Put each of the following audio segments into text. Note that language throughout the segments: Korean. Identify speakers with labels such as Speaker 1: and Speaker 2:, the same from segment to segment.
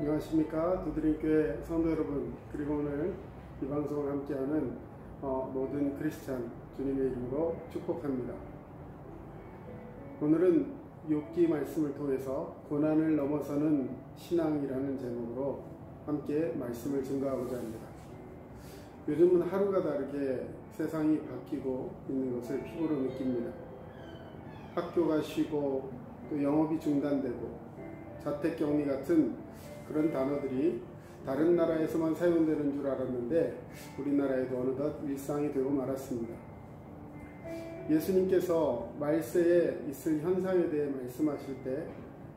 Speaker 1: 안녕하십니까. 두드림교회 성도 여러분, 그리고 오늘 이 방송을 함께하는 모든 크리스찬 주님의 이름으로 축복합니다. 오늘은 욥기 말씀을 통해서 고난을 넘어서는 신앙이라는 제목으로 함께 말씀을 증거하고자 합니다. 요즘은 하루가 다르게 세상이 바뀌고 있는 것을 피부로 느낍니다. 학교가 쉬고 또 영업이 중단되고 자택격리 같은 그런 단어들이 다른 나라에서만 사용되는 줄 알았는데 우리나라에도 어느덧 일상이 되고 말았습니다. 예수님께서 말세에 있을 현상에 대해 말씀하실 때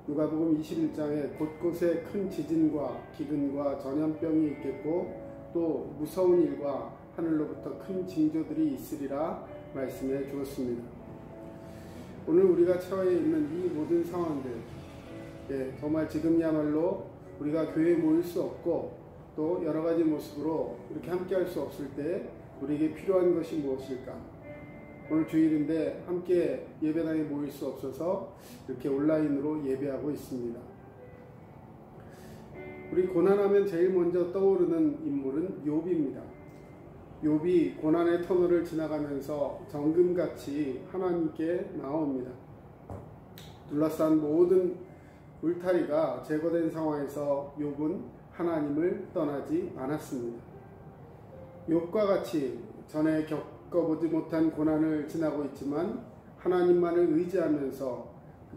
Speaker 1: 누가복음 21장에 곳곳에 큰 지진과 기근과 전염병이 있겠고 또 무서운 일과 하늘로부터 큰 징조들이 있으리라 말씀해 주었습니다. 오늘 우리가 처해 있는 이 모든 상황들, 정말 지금이야말로 우리가 교회에 모일 수 없고 또 여러 가지 모습으로 이렇게 함께 할 수 없을 때 우리에게 필요한 것이 무엇일까? 오늘 주일인데 함께 예배당에 모일 수 없어서 이렇게 온라인으로 예배하고 있습니다. 우리 고난하면 제일 먼저 떠오르는 인물은 욥입니다. 욥이 고난의 터널을 지나가면서 정금같이 하나님께 나옵니다. 둘러싼 모든 울타리가 제거된 상황에서 욥은 하나님을 떠나지 않았습니다. 욥과 같이 전에 겪어보지 못한 고난을 지나고 있지만 하나님만을 의지하면서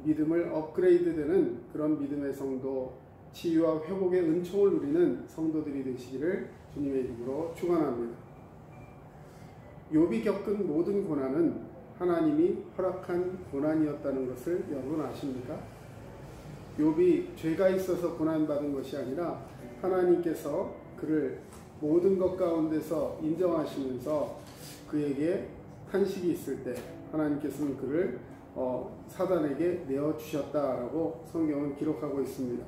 Speaker 1: 믿음을 업그레이드되는 그런 믿음의 성도, 치유와 회복의 은총을 누리는 성도들이 되시기를 주님의 이름으로 축원합니다. 욥이 겪은 모든 고난은 하나님이 허락한 고난이었다는 것을 여러분 아십니까? 욥이 죄가 있어서 고난받은 것이 아니라 하나님께서 그를 모든 것 가운데서 인정하시면서 그에게 탄식이 있을 때 하나님께서는 그를 사단에게 내어주셨다라고 성경은 기록하고 있습니다.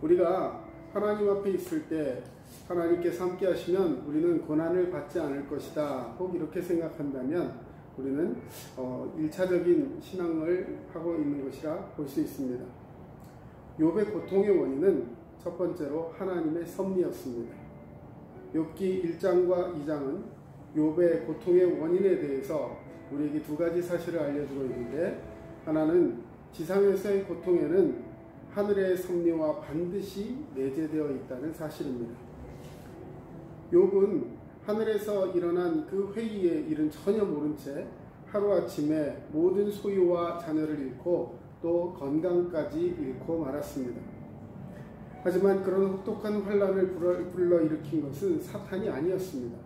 Speaker 1: 우리가 하나님 앞에 있을 때 하나님께서 함께 하시면 우리는 고난을 받지 않을 것이다. 혹 이렇게 생각한다면 우리는 1차적인 신앙을 하고 있는 것이라 볼 수 있습니다. 욥의 고통의 원인은 첫 번째로 하나님의 섭리였습니다. 욥기 1장과 2장은 욥의 고통의 원인에 대해서 우리에게 두 가지 사실을 알려주고 있는데, 하나는 지상에서의 고통에는 하늘의 섭리와 반드시 내재되어 있다는 사실입니다. 욥은 하늘에서 일어난 그 회의의 일은 전혀 모른 채 하루아침에 모든 소유와 자녀를 잃고 또 건강까지 잃고 말았습니다. 하지만 그런 혹독한 환란을 불러일으킨 것은 사탄이 아니었습니다.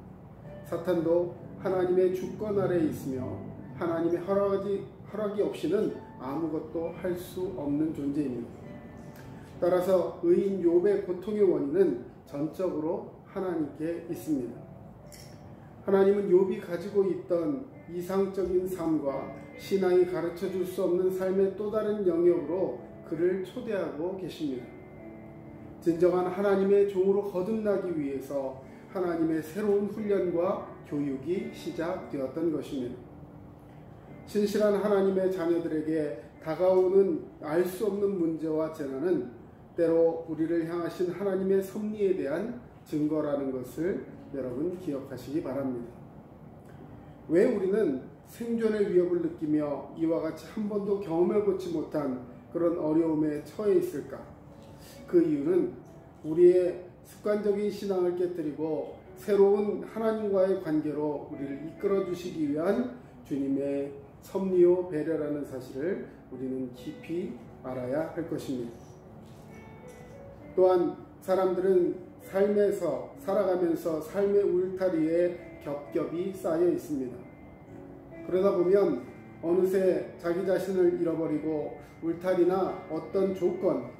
Speaker 1: 사탄도 하나님의 주권 아래에 있으며 하나님의 허락이 없이는 아무것도 할 수 없는 존재입니다. 따라서 의인 욥의 고통의 원인은 전적으로 하나님께 있습니다. 하나님은 욥이 가지고 있던 이상적인 삶과 신앙이 가르쳐 줄 수 없는 삶의 또 다른 영역으로 그를 초대하고 계십니다. 진정한 하나님의 종으로 거듭나기 위해서 하나님의 새로운 훈련과 교육이 시작되었던 것입니다. 신실한 하나님의 자녀들에게 다가오는 알 수 없는 문제와 재난은 때로 우리를 향하신 하나님의 섭리에 대한 증거라는 것을 여러분 기억하시기 바랍니다. 왜 우리는 생존의 위협을 느끼며 이와 같이 한 번도 경험해보지 못한 그런 어려움에 처해 있을까? 그 이유는 우리의 습관적인 신앙을 깨뜨리고 새로운 하나님과의 관계로 우리를 이끌어 주시기 위한 주님의 섭리요 배려라는 사실을 우리는 깊이 알아야 할 것입니다. 또한 사람들은 삶에서 살아가면서 삶의 울타리에 겹겹이 쌓여 있습니다. 그러다 보면 어느새 자기 자신을 잃어버리고 울타리나 어떤 조건,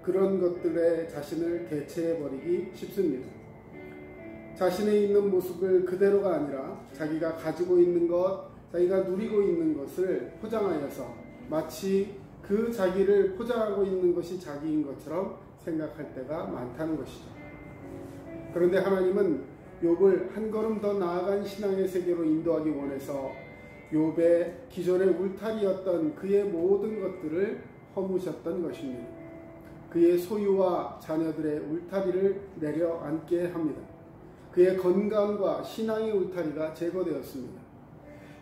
Speaker 1: 그런 것들에 자신을 대체해버리기 쉽습니다. 자신의 있는 모습을 그대로가 아니라 자기가 가지고 있는 것, 자기가 누리고 있는 것을 포장하여서 마치 그 자기를 포장하고 있는 것이 자기인 것처럼 생각할 때가 많다는 것이죠. 그런데 하나님은 욥을 한 걸음 더 나아간 신앙의 세계로 인도하기 원해서 욥의 기존의 울타리였던 그의 모든 것들을 허무셨던 것입니다. 그의 소유와 자녀들의 울타리를 내려앉게 합니다. 그의 건강과 신앙의 울타리가 제거되었습니다.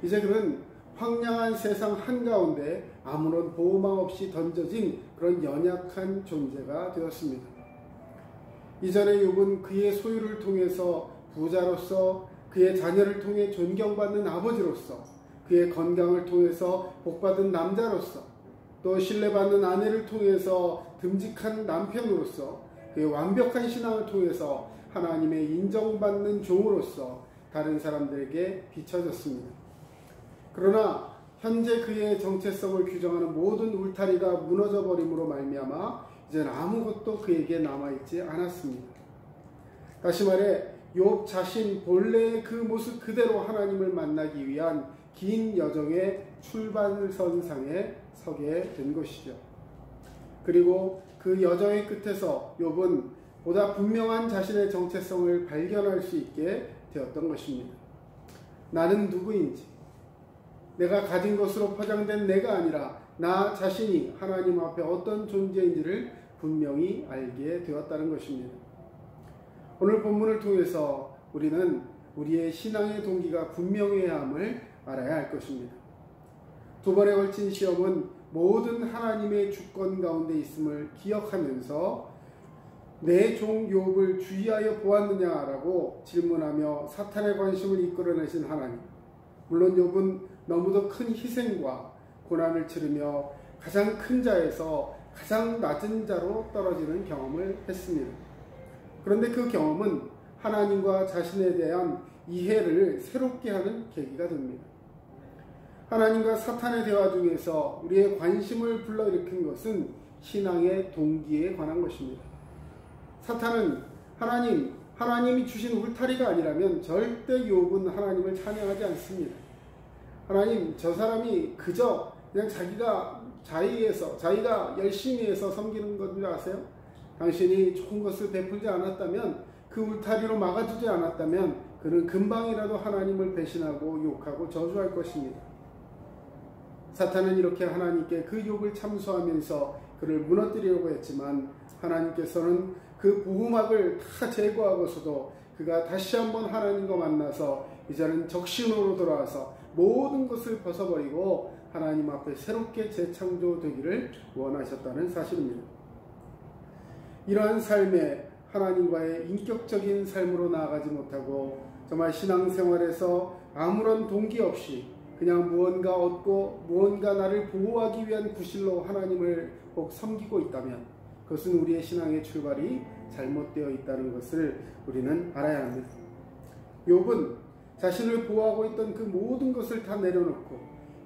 Speaker 1: 이제 그는 황량한 세상 한가운데 아무런 보호망 없이 던져진 그런 연약한 존재가 되었습니다. 이전에 욥은 그의 소유를 통해서 부자로서, 그의 자녀를 통해 존경받는 아버지로서, 그의 건강을 통해서 복받은 남자로서, 또 신뢰받는 아내를 통해서 듬직한 남편으로서, 그의 완벽한 신앙을 통해서 하나님의 인정받는 종으로서 다른 사람들에게 비춰졌습니다. 그러나 현재 그의 정체성을 규정하는 모든 울타리가 무너져 버림으로 말미암아 이제는 아무것도 그에게 남아있지 않았습니다. 다시 말해 욥 자신 본래의 그 모습 그대로 하나님을 만나기 위한 긴 여정의 출발선상에 서게 된 것이죠. 그리고 그 여정의 끝에서 욥은 보다 분명한 자신의 정체성을 발견할 수 있게 되었던 것입니다. 나는 누구인지, 내가 가진 것으로 포장된 내가 아니라 나 자신이 하나님 앞에 어떤 존재인지를 분명히 알게 되었다는 것입니다. 오늘 본문을 통해서 우리는 우리의 신앙의 동기가 분명해야 함을 알아야 할 것입니다. 두 번에 걸친 시험은 모든 하나님의 주권 가운데 있음을 기억하면서 내 종 욥을 주의하여 보았느냐라고 질문하며 사탄의 관심을 이끌어내신 하나님. 물론 욥은 너무도 큰 희생과 고난을 치르며 가장 큰 자에서 가장 낮은 자로 떨어지는 경험을 했습니다. 그런데 그 경험은 하나님과 자신에 대한 이해를 새롭게 하는 계기가 됩니다. 하나님과 사탄의 대화 중에서 우리의 관심을 불러일으킨 것은 신앙의 동기에 관한 것입니다. 사탄은 하나님이 주신 울타리가 아니라면 절대 욥은 하나님을 찬양하지 않습니다. 하나님, 저 사람이 그저 그냥 자기가 열심히 해서 섬기는 것인 줄 아세요? 당신이 좋은 것을 베풀지 않았다면, 그 울타리로 막아주지 않았다면 그는 금방이라도 하나님을 배신하고 욕하고 저주할 것입니다. 사탄은 이렇게 하나님께 그 욥을 참소하면서 그를 무너뜨리려고 했지만 하나님께서는 그 보호막을 다 제거하고서도 그가 다시 한번 하나님과 만나서 이제는 적신으로 돌아와서 모든 것을 벗어버리고 하나님 앞에 새롭게 재창조되기를 원하셨다는 사실입니다. 이러한 삶에 하나님과의 인격적인 삶으로 나아가지 못하고 정말 신앙생활에서 아무런 동기 없이 그냥 무언가 얻고 무언가 나를 보호하기 위한 구실로 하나님을 꼭 섬기고 있다면 그것은 우리의 신앙의 출발이 잘못되어 있다는 것을 우리는 알아야 합니다. 욥은 자신을 보호하고 있던 그 모든 것을 다 내려놓고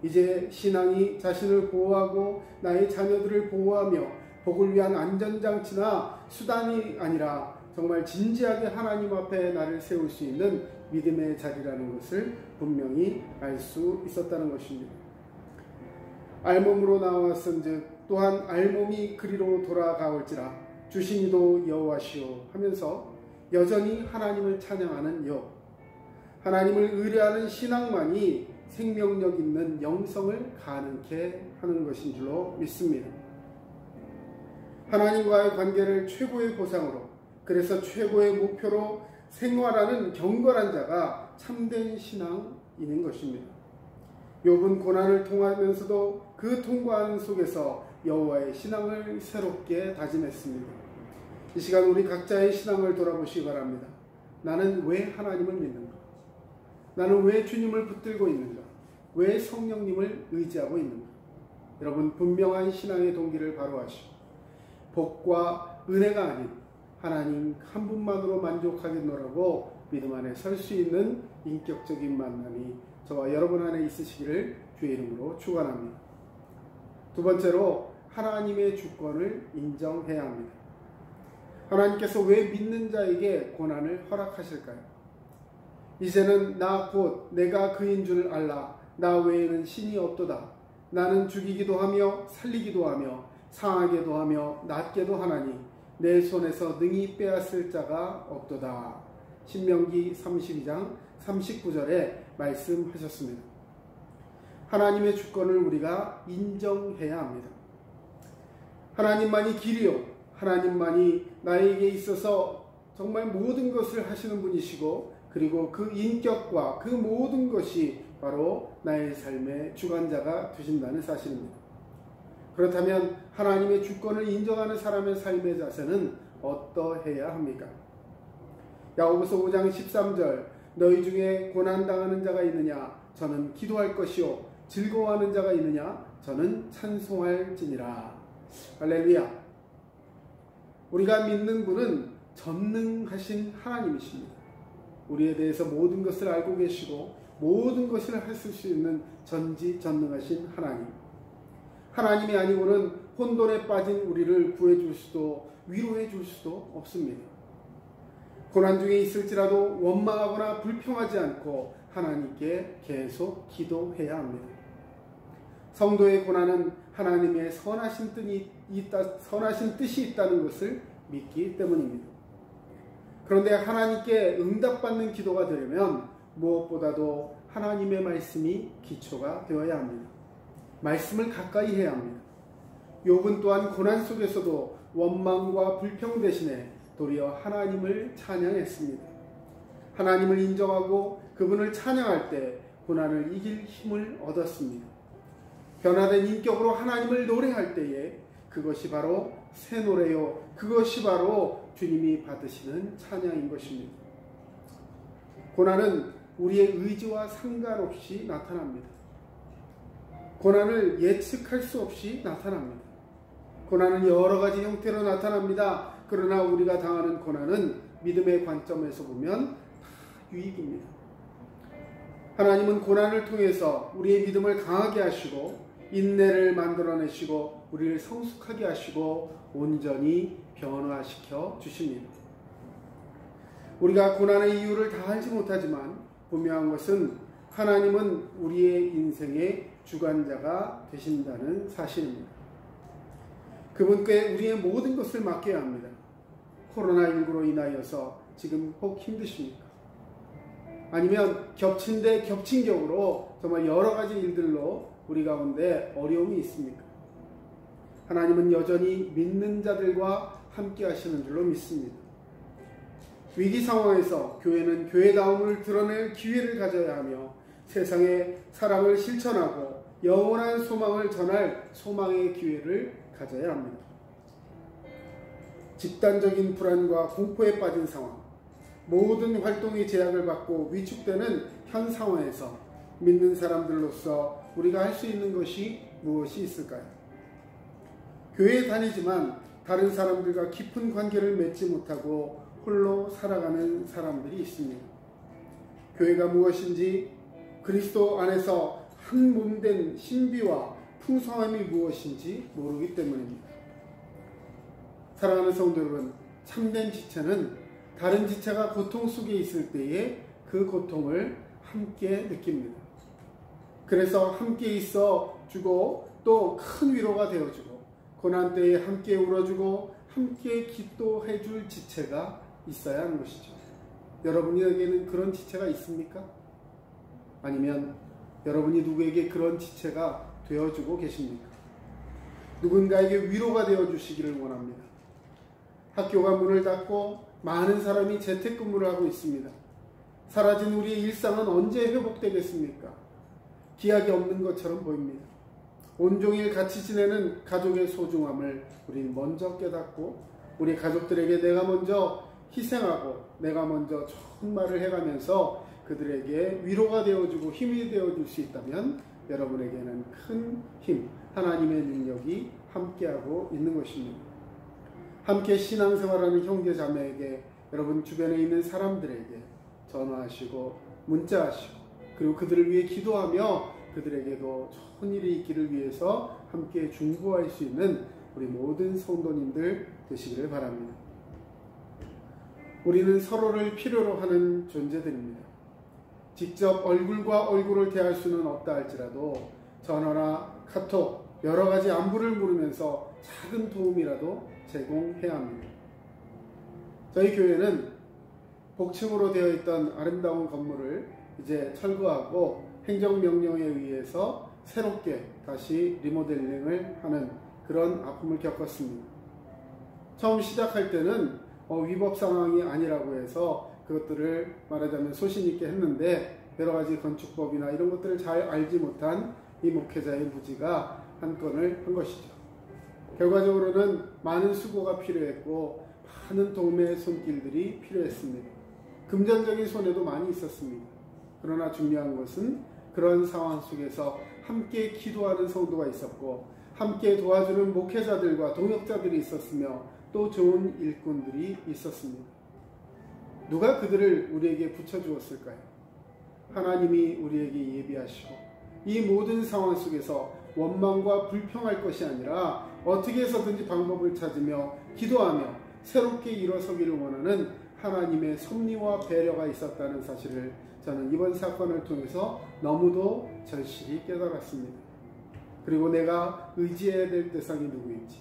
Speaker 1: 이제 신앙이 자신을 보호하고 나의 자녀들을 보호하며 복을 위한 안전장치나 수단이 아니라 정말 진지하게 하나님 앞에 나를 세울 수 있는 믿음의 자리라는 것을 분명히 알 수 있었다는 것입니다. 알몸으로 나왔은즉 또한 알몸이 그리로 돌아가올지라 주신 이도 여호와시오 하면서 여전히 하나님을 찬양하는 욥. 하나님을 의뢰하는 신앙만이 생명력 있는 영성을 가능케 하는 것인 줄로 믿습니다. 하나님과의 관계를 최고의 보상으로, 그래서 최고의 목표로 생활하는 경건한 자가 참된 신앙인인 것입니다. 욥은 고난을 통하면서도 그 통과하는 속에서 여호와의 신앙을 새롭게 다짐했습니다. 이 시간 우리 각자의 신앙을 돌아보시기 바랍니다. 나는 왜 하나님을 믿는가? 나는 왜 주님을 붙들고 있는가? 왜 성령님을 의지하고 있는가? 여러분, 분명한 신앙의 동기를 바로하시고 복과 은혜가 아닌 하나님 한 분만으로 만족하겠노라고 믿음 안에 설 수 있는 인격적인 만남이 저와 여러분 안에 있으시기를 주의 이름으로 축원합니다. 두 번째로 하나님의 주권을 인정해야 합니다. 하나님께서 왜 믿는 자에게 고난을 허락하실까요? 이제는 나 곧 내가 그인 줄 알라. 나 외에는 신이 없도다. 나는 죽이기도 하며 살리기도 하며 상하게도 하며 낫게도 하나니 내 손에서 능히 빼앗을 자가 없도다. 신명기 32장 39절에 말씀하셨습니다. 하나님의 주권을 우리가 인정해야 합니다. 하나님만이 길이요 하나님만이 나에게 있어서 정말 모든 것을 하시는 분이시고, 그리고 그 인격과 그 모든 것이 바로 나의 삶의 주관자가 되신다는 사실입니다. 그렇다면 하나님의 주권을 인정하는 사람의 삶의 자세는 어떠해야 합니까? 야고보서 5장 13절, 너희 중에 고난당하는 자가 있느냐? 저는 기도할 것이요. 즐거워하는 자가 있느냐? 저는 찬송할지니라. 할렐루야. 우리가 믿는 분은 전능하신 하나님이십니다. 우리에 대해서 모든 것을 알고 계시고 모든 것을 하실 수 있는 전지전능하신 하나님. 하나님이 아니고는 혼돈에 빠진 우리를 구해줄 수도 위로해 줄 수도 없습니다. 고난 중에 있을지라도 원망하거나 불평하지 않고 하나님께 계속 기도해야 합니다. 성도의 고난은 하나님의 선하신 뜻이 있다는 것을 믿기 때문입니다. 그런데 하나님께 응답받는 기도가 되려면 무엇보다도 하나님의 말씀이 기초가 되어야 합니다. 말씀을 가까이 해야 합니다. 욥은 또한 고난 속에서도 원망과 불평 대신에 도리어 하나님을 찬양했습니다. 하나님을 인정하고 그분을 찬양할 때 고난을 이길 힘을 얻었습니다. 변화된 인격으로 하나님을 노래할 때에 그것이 바로 새 노래요, 그것이 바로 주님이 받으시는 찬양인 것입니다. 고난은 우리의 의지와 상관없이 나타납니다. 고난을 예측할 수 없이 나타납니다. 고난은 여러 가지 형태로 나타납니다. 그러나 우리가 당하는 고난은 믿음의 관점에서 보면 다 유익입니다. 하나님은 고난을 통해서 우리의 믿음을 강하게 하시고 인내를 만들어내시고 우리를 성숙하게 하시고 온전히 변화시켜 주십니다. 우리가 고난의 이유를 다 알지 못하지만 분명한 것은 하나님은 우리의 인생의 주관자가 되신다는 사실입니다. 그분께 우리의 모든 것을 맡겨야 합니다. 코로나19로 인하여서 지금 혹 힘드십니까? 아니면 겹친 데 겹친 격으로 정말 여러 가지 일들로 우리 가운데 어려움이 있습니까? 하나님은 여전히 믿는 자들과 함께 하시는 줄로 믿습니다. 위기 상황에서 교회는 교회다움을 드러낼 기회를 가져야 하며 세상에 사랑을 실천하고 영원한 소망을 전할 소망의 기회를 가져야 합니다. 집단적인 불안과 공포에 빠진 상황, 모든 활동이 제약을 받고 위축되는 현 상황에서 믿는 사람들로서 우리가 할 수 있는 것이 무엇이 있을까요? 교회에 다니지만 다른 사람들과 깊은 관계를 맺지 못하고 홀로 살아가는 사람들이 있습니다. 교회가 무엇인지, 그리스도 안에서 한 몸된 신비와 풍성함이 무엇인지 모르기 때문입니다. 사랑하는 성도 여러분, 참된 지체는 다른 지체가 고통 속에 있을 때에 그 고통을 함께 느낍니다. 그래서 함께 있어 주고 또 큰 위로가 되어주고 고난 때에 함께 울어주고 함께 기도해 줄 지체가 있어야 하는 것이죠. 여러분에게는 그런 지체가 있습니까? 아니면 여러분이 누구에게 그런 지체가 되어주고 계십니까? 누군가에게 위로가 되어주시기를 원합니다. 학교가 문을 닫고 많은 사람이 재택근무를 하고 있습니다. 사라진 우리의 일상은 언제 회복되겠습니까? 기약이 없는 것처럼 보입니다. 온종일 같이 지내는 가족의 소중함을 우리는 먼저 깨닫고 우리 가족들에게 내가 먼저 희생하고 내가 먼저 좋은 말을 해가면서 그들에게 위로가 되어주고 힘이 되어줄 수 있다면 여러분에게는 큰 힘, 하나님의 능력이 함께하고 있는 것입니다. 함께 신앙생활하는 형제 자매에게, 여러분 주변에 있는 사람들에게 전화하시고 문자하시고 그리고 그들을 위해 기도하며 그들에게도 좋은 일이 있기를 위해서 함께 중보할 수 있는 우리 모든 성도님들 되시기를 바랍니다. 우리는 서로를 필요로 하는 존재들입니다. 직접 얼굴과 얼굴을 대할 수는 없다 할지라도 전화나 카톡, 여러 가지 안부를 물으면서 작은 도움이라도 제공해야 합니다. 저희 교회는 복층으로 되어 있던 아름다운 건물을 이제 철거하고 행정명령에 의해서 새롭게 다시 리모델링을 하는 그런 아픔을 겪었습니다. 처음 시작할 때는 위법 상황이 아니라고 해서 그것들을 말하자면 소신 있게 했는데 여러 가지 건축법이나 이런 것들을 잘 알지 못한 이 목회자의 무지가 한 건을 한 것이죠. 결과적으로는 많은 수고가 필요했고 많은 도움의 손길들이 필요했습니다. 금전적인 손해도 많이 있었습니다. 그러나 중요한 것은 그런 상황 속에서 함께 기도하는 성도가 있었고 함께 도와주는 목회자들과 동역자들이 있었으며 또 좋은 일꾼들이 있었습니다. 누가 그들을 우리에게 붙여주었을까요? 하나님이 우리에게 예비하시고 이 모든 상황 속에서 원망과 불평할 것이 아니라 어떻게 해서든지 방법을 찾으며 기도하며 새롭게 일어서기를 원하는 하나님의 섭리와 배려가 있었다는 사실을 저는 이번 사건을 통해서 너무도 절실히 깨달았습니다. 그리고 내가 의지해야 될 대상이 누구인지,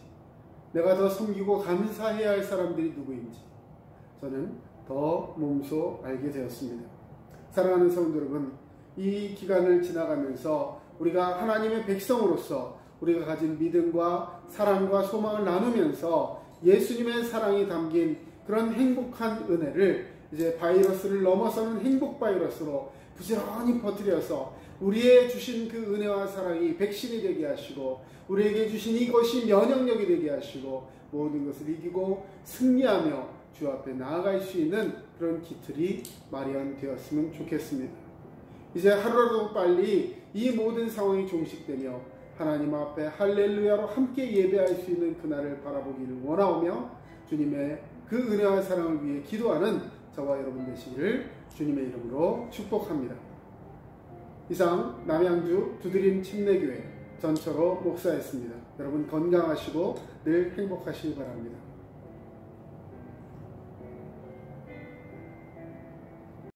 Speaker 1: 내가 더 섬기고 감사해야 할 사람들이 누구인지 저는 더 몸소 알게 되었습니다. 사랑하는 성도 여러분, 이 기간을 지나가면서 우리가 하나님의 백성으로서 우리가 가진 믿음과 사랑과 소망을 나누면서 예수님의 사랑이 담긴 그런 행복한 은혜를 이제 바이러스를 넘어서는 행복 바이러스로 부지런히 퍼뜨려서 우리의 주신 그 은혜와 사랑이 백신이 되게 하시고 우리에게 주신 이것이 면역력이 되게 하시고 모든 것을 이기고 승리하며 주 앞에 나아갈 수 있는 그런 기틀이 마련되었으면 좋겠습니다. 이제 하루라도 빨리 이 모든 상황이 종식되며 하나님 앞에 할렐루야로 함께 예배할 수 있는 그날을 바라보기를 원하오며 주님의 그 은혜와 사랑을 위해 기도하는 저와 여러분 되시기를 주님의 이름으로 축복합니다. 이상 남양주 두드림 침례교회 전철호 목사였습니다. 여러분 건강하시고 늘 행복하시기 바랍니다.